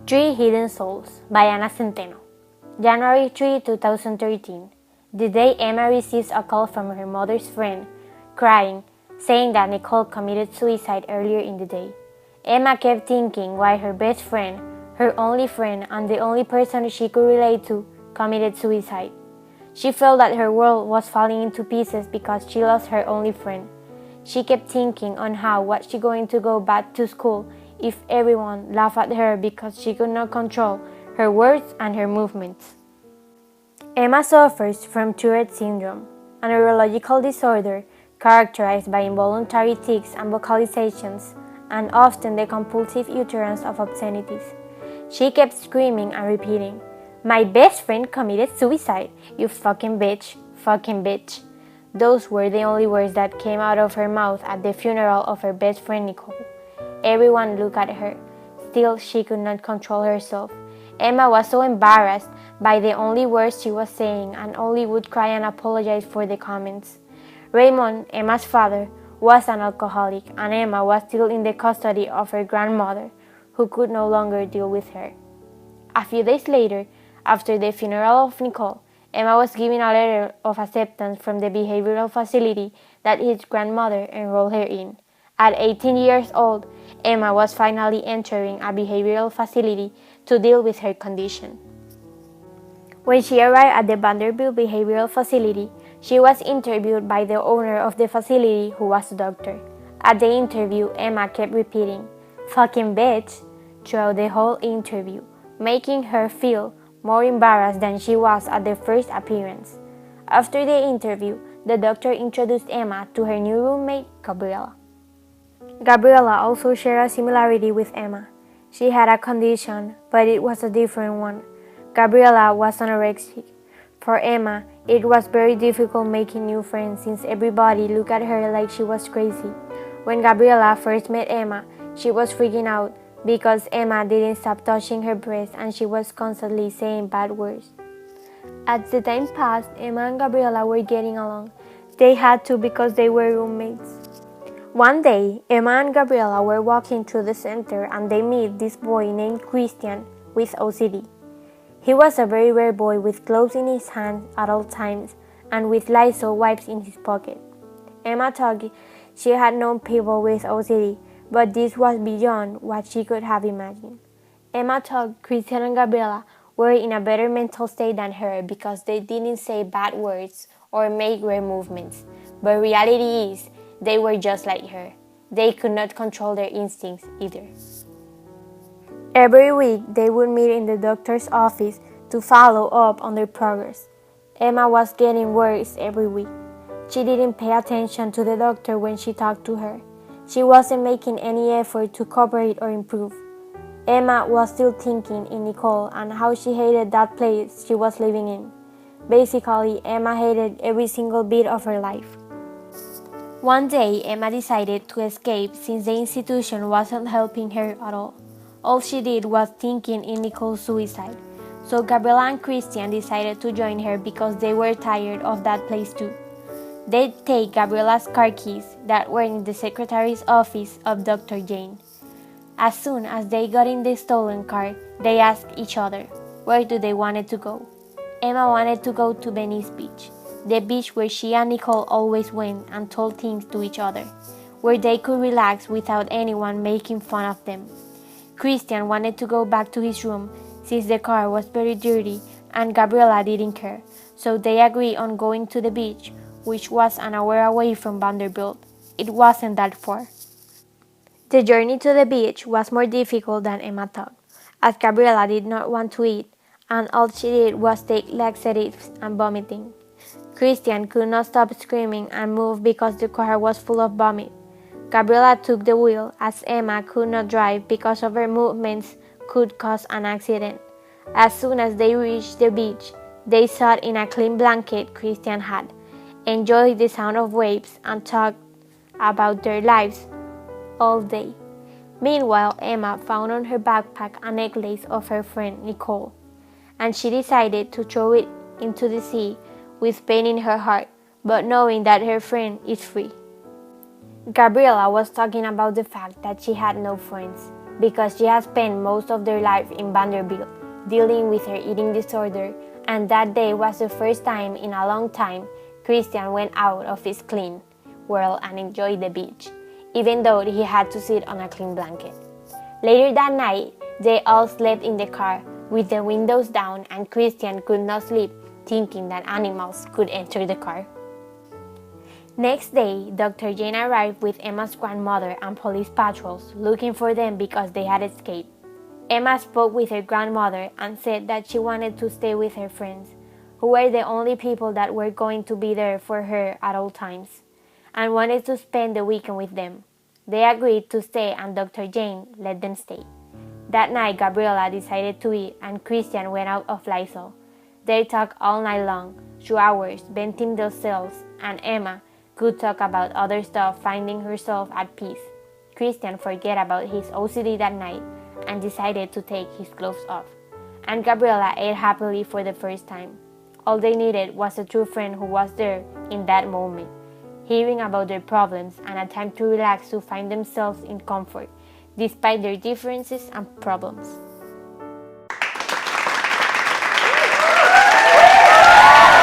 Three Hidden Souls by Centeno. January 3, 2013. The day Emma receives a call from her mother's friend, crying, saying that Nicole committed suicide earlier in the day. Emma kept thinking why her best friend, her only friend and the only person she could relate to, committed suicide. She felt that her world was falling into pieces because she lost her only friend. She kept thinking on how was she going to go back to school if everyone laughed at her because she could not control her words and her movements. Emma suffers from Tourette syndrome, a neurological disorder characterized by involuntary tics and vocalizations, and often the compulsive utterance of obscenities. She kept screaming and repeating, "My best friend committed suicide, you fucking bitch, fucking bitch." Those were the only words that came out of her mouth at the funeral of her best friend Nicole. Everyone looked at her. Still, she could not control herself. Emma was so embarrassed by the only words she was saying and only would cry and apologize for the comments. Raymond, Emma's father, was an alcoholic, and Emma was still in the custody of her grandmother, who could no longer deal with her. A few days later, after the funeral of Nicole, Emma was given a letter of acceptance from the behavioral facility that his grandmother enrolled her in. At 18 years old, Emma was finally entering a behavioral facility to deal with her condition. When she arrived at the Vanderbilt Behavioral Facility, she was interviewed by the owner of the facility, who was a doctor. At the interview, Emma kept repeating, "Fucking bitch," throughout the whole interview, making her feel more embarrassed than she was at the first appearance. After the interview, the doctor introduced Emma to her new roommate, Gabriella. Gabriella also shared a similarity with Emma. She had a condition, but it was a different one. Gabriella was anorexic. For Emma, it was very difficult making new friends since everybody looked at her like she was crazy. When Gabriella first met Emma, she was freaking out because Emma didn't stop touching her breast and she was constantly saying bad words. As the time passed, Emma and Gabriella were getting along. They had to because they were roommates. One day, Emma and Gabriella were walking through the center and they met this boy named Christian with OCD. He was a very rare boy with gloves in his hands at all times and with Lysol wipes in his pocket. Emma thought she had known people with OCD, but this was beyond what she could have imagined. Emma thought Christian and Gabriella were in a better mental state than her because they didn't say bad words or make weird movements, but reality is they were just like her. They could not control their instincts either. Every week, they would meet in the doctor's office to follow up on their progress. Emma was getting worse every week. She didn't pay attention to the doctor when she talked to her. She wasn't making any effort to cooperate or improve. Emma was still thinking in Nicole and how she hated that place she was living in. Basically, Emma hated every single bit of her life. One day, Emma decided to escape since the institution wasn't helping her at all. All she did was thinking in Nicole's suicide. So Gabriella and Christian decided to join her because they were tired of that place too. They'd take Gabriella's car keys that were in the secretary's office of Dr. Jane. As soon as they got in the stolen car, they asked each other, where do they wanted to go? Emma wanted to go to Venice Beach, the beach where she and Nicole always went and told things to each other, where they could relax without anyone making fun of them. Christian wanted to go back to his room since the car was very dirty and Gabriella didn't care, so they agreed on going to the beach, which was an hour away from Vanderbilt. It wasn't that far. The journey to the beach was more difficult than Emma thought, as Gabriella did not want to eat, and all she did was take laxatives and vomiting. Christian could not stop screaming and move because the car was full of vomit. Gabriella took the wheel as Emma could not drive because of her movements could cause an accident. As soon as they reached the beach, they sat in a clean blanket Christian had, enjoyed the sound of waves, and talked about their lives all day. Meanwhile, Emma found on her backpack a necklace of her friend Nicole, and she decided to throw it into the sea with pain in her heart, but knowing that her friend is free. Gabriella was talking about the fact that she had no friends. because she has spent most of their life in Vanderbilt dealing with her eating disorder, and that day was the first time in a long time Christian went out of his clean world and enjoyed the beach, even though he had to sit on a clean blanket. Later that night, they all slept in the car with the windows down, and Christian could not sleep, thinking that animals could enter the car. Next day, Dr. Jane arrived with Emma's grandmother and police patrols looking for them because they had escaped. Emma spoke with her grandmother and said that she wanted to stay with her friends, who were the only people that were going to be there for her at all times, and wanted to spend the weekend with them. They agreed to stay, and Dr. Jane let them stay. That night, Gabriella decided to eat, and Christian went out of Lysol. They talked all night long, 2 hours, venting themselves, and Emma could talk about other stuff, finding herself at peace. Christian forgot about his OCD that night and decided to take his clothes off, and Gabriella ate happily for the first time. All they needed was a true friend who was there in that moment, hearing about their problems and a time to relax, to find themselves in comfort, despite their differences and problems.